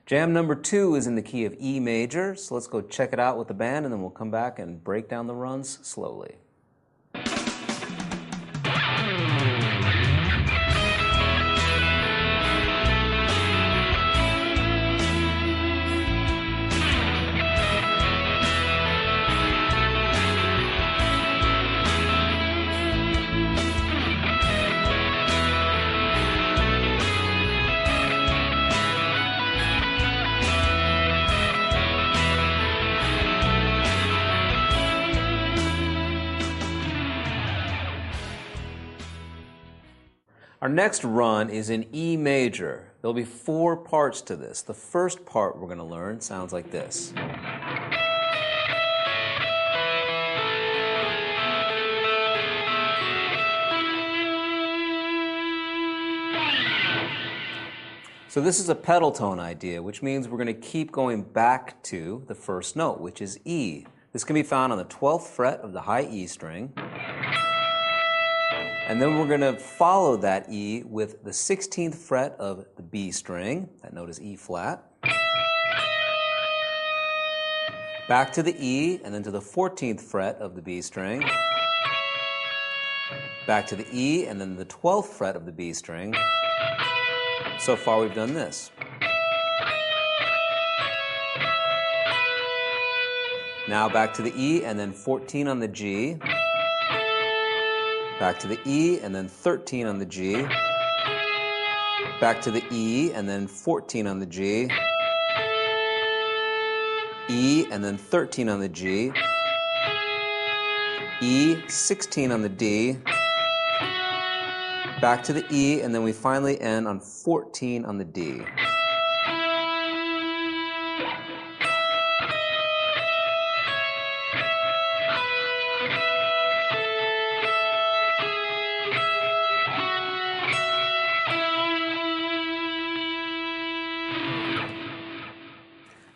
Jam number 2 is in the key of E major, so let's go check it out with the band and then we'll come back and break down the runs slowly. Our next run is in E major. There'll be 4 parts to this. The first part we're going to learn sounds like this. So this is a pedal tone idea, which means we're going to keep going back to the first note, which is E. This can be found on the 12th fret of the high E string. And then we're going to follow that E with the 16th fret of the B string. That note is E flat. Back to the E, and then to the 14th fret of the B string. Back to the E, and then the 12th fret of the B string. So far we've done this. Now back to the E, and then 14 on the G. Back to the E, and then 13 on the G. Back to the E, and then 14 on the G. E, and then 13 on the G. E, 16 on the D. Back to the E, and then we finally end on 14 on the D.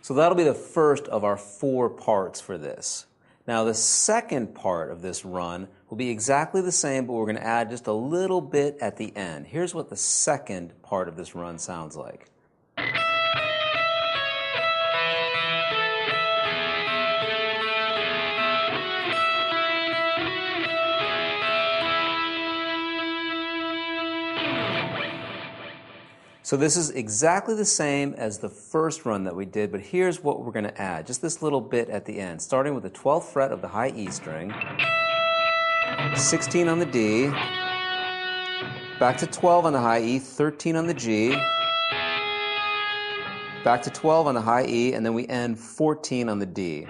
So that'll be the first of our 4 parts for this. Now the second part of this run will be exactly the same, but we're going to add just a little bit at the end. Here's what the second part of this run sounds like. So this is exactly the same as the first run that we did, but here's what we're going to add, just this little bit at the end, starting with the 12th fret of the high E string, 16 on the D, back to 12 on the high E, 13 on the G, back to 12 on the high E, and then we end 14 on the D.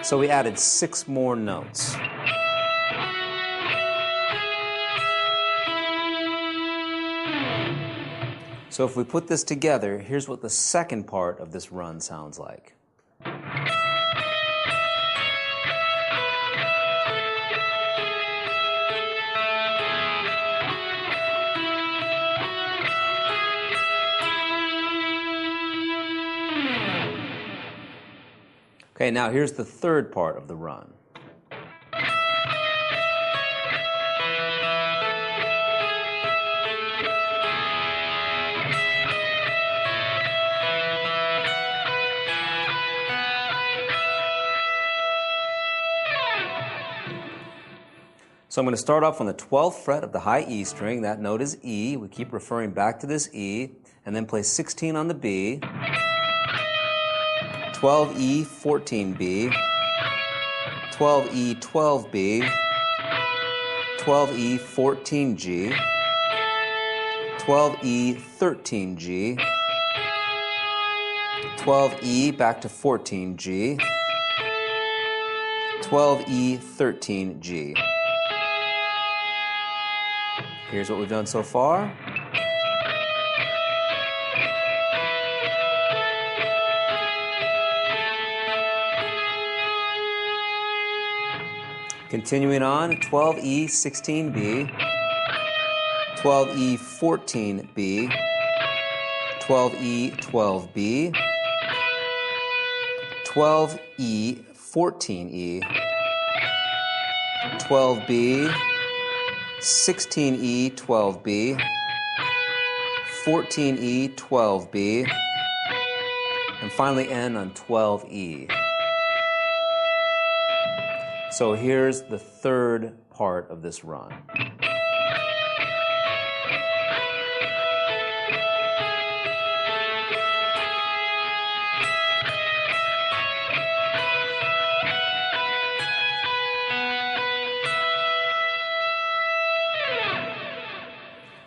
So we added 6 more notes. So if we put this together, here's what the second part of this run sounds like. Okay, now here's the third part of the run. So I'm going to start off on the 12th fret of the high E string. That note is E. We keep referring back to this E, and then play 16 on the B, 12E, 14B, 12E, 12B, 12E, 14G, 12E, 13G, 12E, back to 14G, 12E, 13G. Here's what we've done so far. Continuing on, 12E, 16B, 12E, 14B, 12E, 12B, 12E, 14E, 12B, 16E, 12B, 14E, 12B, and finally end on 12E. So here's the third part of this run.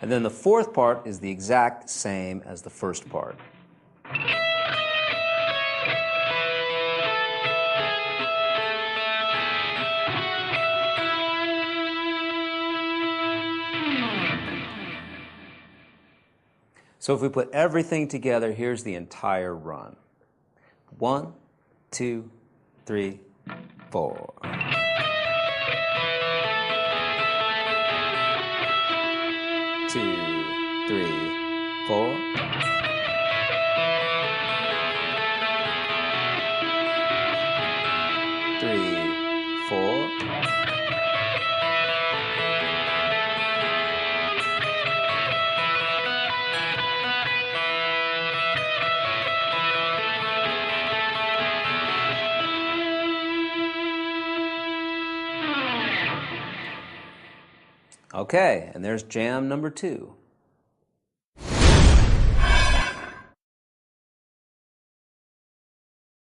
And then the fourth part is the exact same as the first part. So if we put everything together, here's the entire run. 1, 2, 3, 4. 2, 3, 4. 3, 4. Okay, and there's jam number 2.